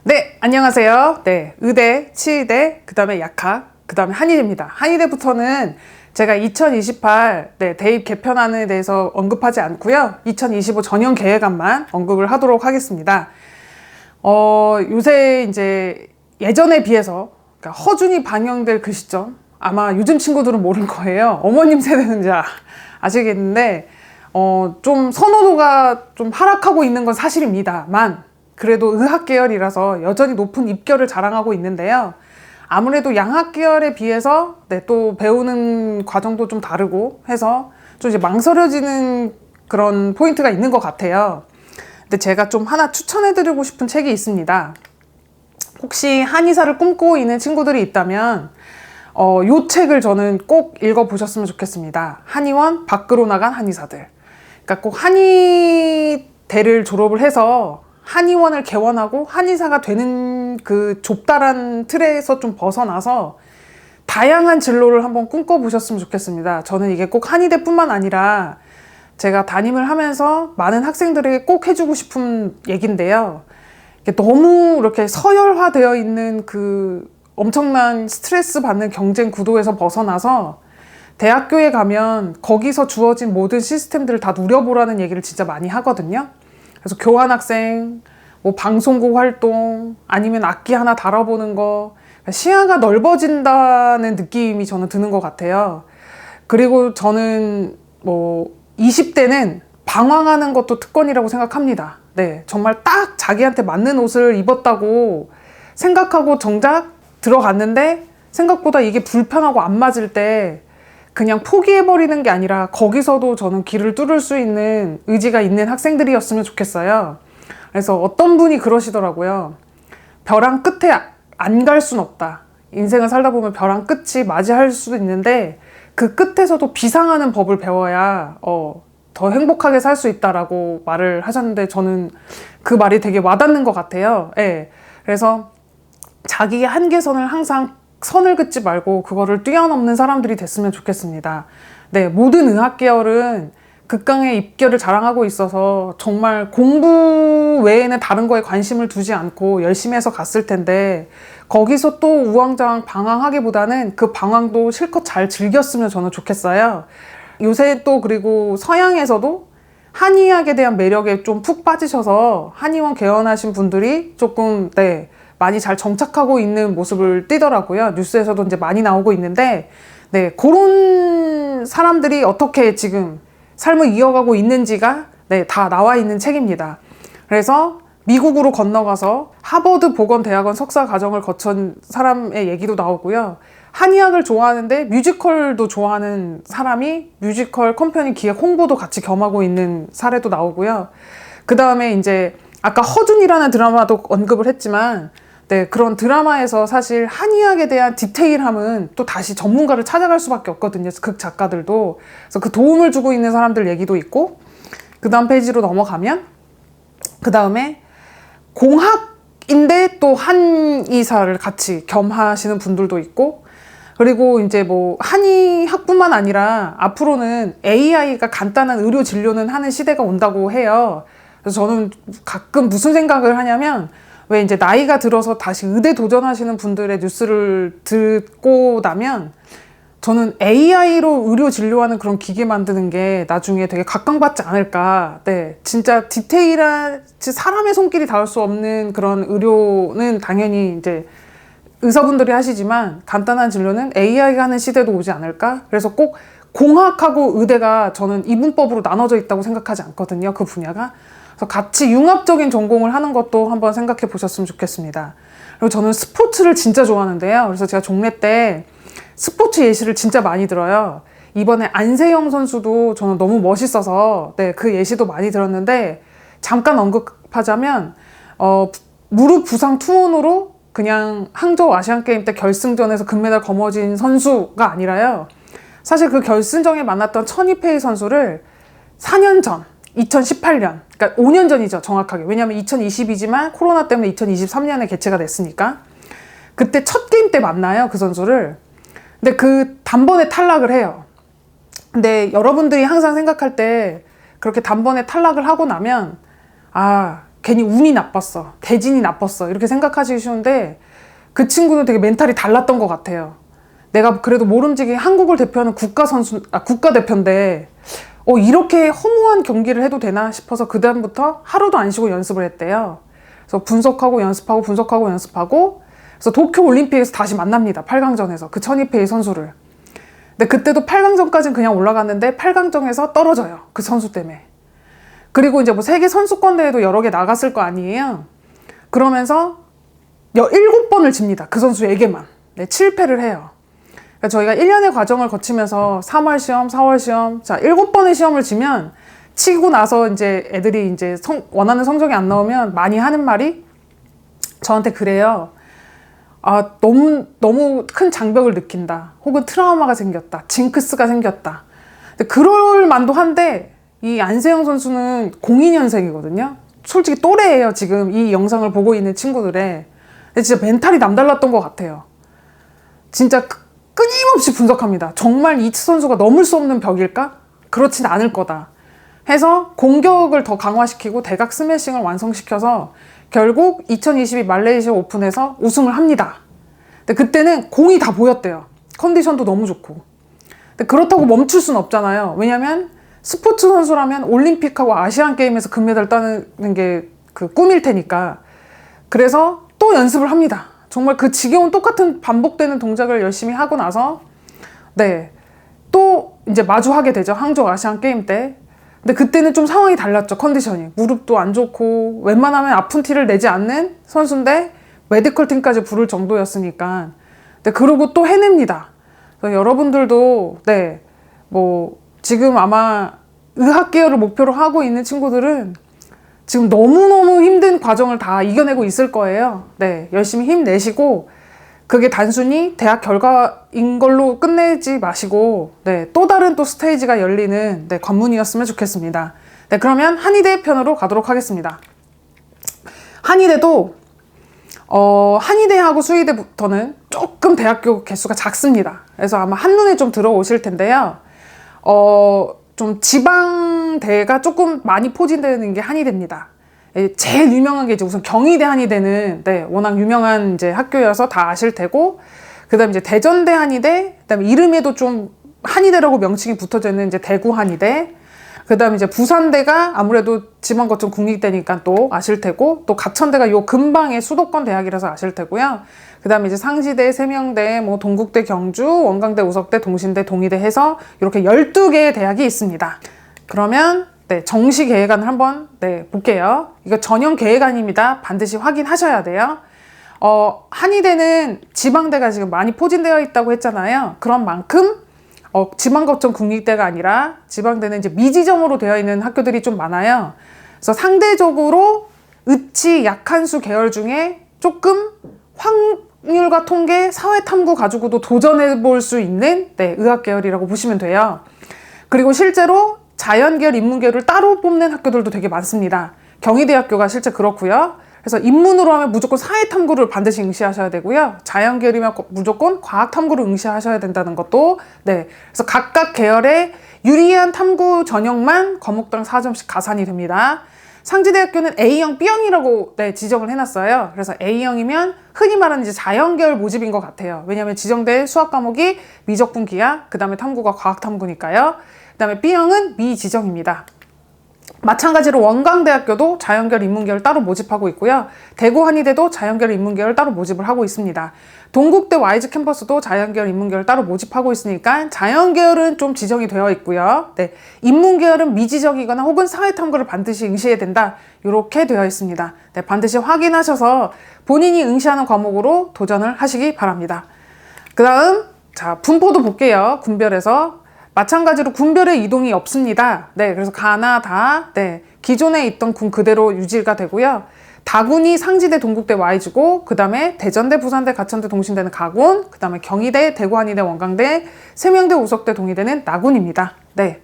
네, 안녕하세요. 네, 의대, 치의대, 그 다음에 약학, 그 다음에 한의대입니다. 한의대부터는 제가 2028 대입 개편안에 대해서 언급하지 않고요. 2025 전형 계획안만 언급을 하도록 하겠습니다. 요새 이제 예전에 비해서 그러니까 허준이 방영될 그 시점, 아마 요즘 친구들은 모를 거예요. 어머님 세대는 이제 아시겠는데, 좀 선호도가 좀 하락하고 있는 건 사실입니다만, 그래도 의학 계열이라서 여전히 높은 입결을 자랑하고 있는데요. 아무래도 양학 계열에 비해서 또 배우는 과정도 좀 다르고 해서 좀 이제 망설여지는 그런 포인트가 있는 것 같아요. 근데 제가 좀 하나 추천해드리고 싶은 책이 있습니다. 혹시 한의사를 꿈꾸고 있는 친구들이 있다면 요 책을 저는 꼭 읽어보셨으면 좋겠습니다. 한의원 밖으로 나간 한의사들. 그러니까 꼭 한의대를 졸업을 해서 한의원을 개원하고 한의사가 되는 그 좁다란 틀에서 좀 벗어나서 다양한 진로를 한번 꿈꿔보셨으면 좋겠습니다. 저는 이게 꼭 한의대뿐만 아니라 제가 담임을 하면서 많은 학생들에게 꼭 해주고 싶은 얘기인데요. 너무 이렇게 서열화되어 있는 그 엄청난 스트레스 받는 경쟁 구도에서 벗어나서 대학교에 가면 거기서 주어진 모든 시스템들을 다 누려보라는 얘기를 진짜 많이 하거든요. 그래서 교환학생, 뭐 방송국 활동, 아니면 악기 하나 다뤄보는 거, 시야가 넓어진다는 느낌이 저는 드는 것 같아요. 그리고 저는 뭐 20대는 방황하는 것도 특권이라고 생각합니다. 네, 정말 딱 자기한테 맞는 옷을 입었다고 생각하고 정작 들어갔는데 생각보다 이게 불편하고 안 맞을 때 그냥 포기해버리는 게 아니라 거기서도 저는 길을 뚫을 수 있는 의지가 있는 학생들이었으면 좋겠어요. 그래서 어떤 분이 그러시더라고요. 벼랑 끝에 안 갈 순 없다. 인생을 살다 보면 벼랑 끝이 맞이할 수도 있는데 그 끝에서도 비상하는 법을 배워야 더 행복하게 살 수 있다라고 말을 하셨는데 저는 그 말이 되게 와닿는 것 같아요. 예. 그래서 자기의 한계선을 항상 선을 긋지 말고 그거를 뛰어넘는 사람들이 됐으면 좋겠습니다. 네, 모든 의학 계열은 극강의 입결을 자랑하고 있어서 정말 공부 외에는 다른 거에 관심을 두지 않고 열심히 해서 갔을 텐데 거기서 또 우왕좌왕 방황하기보다는 그 방황도 실컷 잘 즐겼으면 저는 좋겠어요. 요새 또 그리고 서양에서도 한의학에 대한 매력에 좀 푹 빠지셔서 한의원 개원하신 분들이 조금 많이 잘 정착하고 있는 모습을 띠더라고요. 뉴스에서도 이제 많이 나오고 있는데, 그런 사람들이 어떻게 지금 삶을 이어가고 있는지가 다 나와 있는 책입니다. 그래서 미국으로 건너가서 하버드 보건대학원 석사 과정을 거친 사람의 얘기도 나오고요. 한의학을 좋아하는데 뮤지컬도 좋아하는 사람이 뮤지컬 컴퍼니 기획 홍보도 같이 겸하고 있는 사례도 나오고요. 그 다음에 이제 아까 허준이라는 드라마도 언급을 했지만 그런 드라마에서 사실 한의학에 대한 디테일함은 또 다시 전문가를 찾아갈 수밖에 없거든요. 극 작가들도. 그래서 그 도움을 주고 있는 사람들 얘기도 있고, 그 다음 페이지로 넘어가면, 그 다음에 공학인데 또 한의사를 같이 겸하시는 분들도 있고, 그리고 이제 뭐 한의학뿐만 아니라 앞으로는 AI가 간단한 의료 진료는 하는 시대가 온다고 해요. 그래서 저는 가끔 무슨 생각을 하냐면, 왜 이제 나이가 들어서 다시 의대 도전하시는 분들의 뉴스를 듣고 나면 저는 AI로 의료 진료하는 그런 기계 만드는 게 나중에 되게 각광받지 않을까. 진짜 디테일한 사람의 손길이 닿을 수 없는 그런 의료는 당연히 이제 의사분들이 하시지만 간단한 진료는 AI가 하는 시대도 오지 않을까. 그래서 꼭 공학하고 의대가 저는 이분법으로 나눠져 있다고 생각하지 않거든요. 그 분야가. 그래서 같이 융합적인 전공을 하는 것도 한번 생각해 보셨으면 좋겠습니다. 그리고 저는 스포츠를 진짜 좋아하는데요. 그래서 제가 종례 때 스포츠 예시를 진짜 많이 들어요. 이번에 안세영 선수도 저는 너무 멋있어서 그 예시도 많이 들었는데 잠깐 언급하자면 무릎 부상 투혼으로 그냥 항저우 아시안게임 때 결승전에서 금메달 거머쥔 선수가 아니라요. 사실 그 결승전에 만났던 천이페이 선수를 4년 전 2018년, 그러니까 5년 전이죠, 정확하게. 왜냐하면 2020이지만 코로나 때문에 2023년에 개최가 됐으니까. 그때 첫 게임 때 만나요, 그 선수를. 근데 그 단번에 탈락을 해요. 근데 여러분들이 항상 생각할 때 그렇게 단번에 탈락을 하고 나면 괜히 운이 나빴어, 대진이 나빴어 이렇게 생각하시기 쉬운데 그 친구는 되게 멘탈이 달랐던 것 같아요. 내가 그래도 모름지기 한국을 대표하는 국가대표인데 이렇게 허무한 경기를 해도 되나 싶어서 그 다음부터 하루도 안 쉬고 연습을 했대요. 그래서 분석하고 연습하고 분석하고 연습하고 그래서 도쿄올림픽에서 다시 만납니다. 8강전에서 그 천이페이 선수를. 근데 그때도 8강전까지는 그냥 올라갔는데 8강전에서 떨어져요. 그 선수 때문에. 그리고 이제 뭐 세계 선수권 대회도 여러 개 나갔을 거 아니에요. 그러면서 7번을 집니다. 그 선수에게만. 네, 7패를 해요. 그러니까 저희가 1년의 과정을 거치면서 3월 시험, 4월 시험, 자, 7번의 시험을 지면 치고 나서 이제 애들이 이제 원하는 성적이 안 나오면 많이 하는 말이 저한테 그래요. 아, 너무 큰 장벽을 느낀다. 혹은 트라우마가 생겼다. 징크스가 생겼다. 근데 그럴 만도 한데 이 안세영 선수는 02년생이거든요. 솔직히 또래예요. 지금 이 영상을 보고 있는 친구들의. 근데 진짜 멘탈이 남달랐던 것 같아요. 진짜 끊임없이 분석합니다. 정말 이 선수가 넘을 수 없는 벽일까? 그렇진 않을 거다. 해서 공격을 더 강화시키고 대각 스매싱을 완성시켜서 결국 2022 말레이시아 오픈에서 우승을 합니다. 근데 그때는 공이 다 보였대요. 컨디션도 너무 좋고. 근데 그렇다고 멈출 수는 없잖아요. 왜냐면 스포츠 선수라면 올림픽하고 아시안 게임에서 금메달 따는 게 그 꿈일 테니까. 그래서 또 연습을 합니다. 정말 그 지겨운 똑같은 반복되는 동작을 열심히 하고 나서 네, 또 이제 마주하게 되죠. 항저우 아시안 게임 때. 근데 그때는 좀 상황이 달랐죠. 컨디션이. 무릎도 안 좋고 웬만하면 아픈 티를 내지 않는 선수인데 메디컬 팀까지 부를 정도였으니까. 근데 그러고 또 해냅니다. 그래서 여러분들도 네, 뭐 지금 아마 의학 계열을 목표로 하고 있는 친구들은 지금 너무너무 힘든 과정을 다 이겨내고 있을 거예요. 네, 열심히 힘내시고 그게 단순히 대학 결과인 걸로 끝내지 마시고 네, 또 다른 또 스테이지가 열리는 네, 관문이었으면 좋겠습니다. 네, 그러면 한의대 편으로 가도록 하겠습니다. 한의대도 한의대하고 수의대부터는 조금 대학교 개수가 작습니다. 그래서 아마 한눈에 좀 들어오실 텐데요. 좀 지방대가 조금 많이 포진되는 게 한의대입니다. 제일 유명한 게 이제 우선 경희대 한의대는 네, 워낙 유명한 이제 학교여서 다 아실 테고, 그다음에 이제 대전대 한의대, 그다음에 이름에도 좀 한의대라고 명칭이 붙어져 있는 이제 대구 한의대, 그다음에 이제 부산대가 아무래도 지방거점 국립대니까 또 아실 테고, 또 가천대가 요 근방의 수도권 대학이라서 아실 테고요. 그다음에 이제 상지대, 세명대, 뭐 동국대, 경주, 원광대, 우석대, 동신대, 동의대 해서 이렇게 12개의 대학이 있습니다. 그러면 네, 정시 계획안을 한번 네, 볼게요. 이거 전형 계획안입니다. 반드시 확인하셔야 돼요. 한의대는 지방대가 지금 많이 포진되어 있다고 했잖아요. 그런 만큼 지방거점 국립대가 아니라 지방대는 이제 미지정으로 되어 있는 학교들이 좀 많아요. 그래서 상대적으로 의치 약한수 계열 중에 조금 확률과 통계, 사회탐구 가지고도 도전해 볼 수 있는 네, 의학 계열이라고 보시면 돼요. 그리고 실제로 자연계열, 인문계열을 따로 뽑는 학교들도 되게 많습니다. 경희대학교가 실제 그렇고요. 그래서 인문으로 하면 무조건 사회탐구를 반드시 응시하셔야 되고요. 자연계열이면 무조건 과학탐구를 응시하셔야 된다는 것도 네. 그래서 각각 계열의 유리한 탐구 전형만 과목당 4점씩 가산이 됩니다. 상지대학교는 A형, B형이라고 네, 지정을 해놨어요. 그래서 A형이면 흔히 말하는 이제 자연계열 모집인 것 같아요. 왜냐하면 지정될 수학 과목이 미적분기야, 그 다음에 탐구가 과학탐구니까요. 그 다음에 B형은 미지정입니다. 마찬가지로 원광대학교도 자연계열, 인문계열 따로 모집하고 있고요. 대구 한의대도 자연계열, 인문계열 따로 모집을 하고 있습니다. 동국대 YG 캠퍼스도 자연계열, 인문계열 따로 모집하고 있으니까 자연계열은 좀 지정이 되어 있고요. 네, 인문계열은 미지정이거나 혹은 사회탐구를 반드시 응시해야 된다. 이렇게 되어 있습니다. 네, 반드시 확인하셔서 본인이 응시하는 과목으로 도전을 하시기 바랍니다. 그 다음 자 분포도 볼게요. 군별에서. 마찬가지로 군별의 이동이 없습니다. 네, 그래서 가나 다 네, 기존에 있던 군 그대로 유지가 되고요. 다군이 상지대, 동국대, YG고, 그 다음에 대전대, 부산대, 가천대, 동신대는 가군, 그 다음에 경희대, 대구 한의대, 원광대, 세명대, 우석대, 동의대는 나군입니다. 네,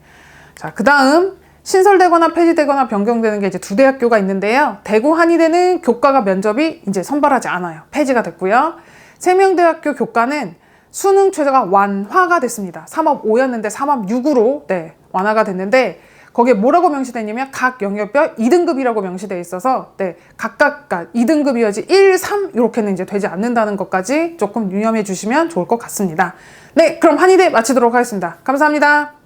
자, 그 다음 신설되거나 폐지되거나 변경되는 게 이제 두 대학교가 있는데요. 대구 한의대는 교과가 면접이 이제 선발하지 않아요. 폐지가 됐고요. 세명대학교 교과는 수능 최저가 완화가 됐습니다. 3업 5였는데 3업 6으로 네, 완화가 됐는데 거기에 뭐라고 명시되냐면 각 영역별 2등급이라고 명시되어 있어서 네, 각각 2등급이어야지 1, 3 이렇게는 이제 되지 않는다는 것까지 조금 유념해 주시면 좋을 것 같습니다. 네, 그럼 한의대 마치도록 하겠습니다. 감사합니다.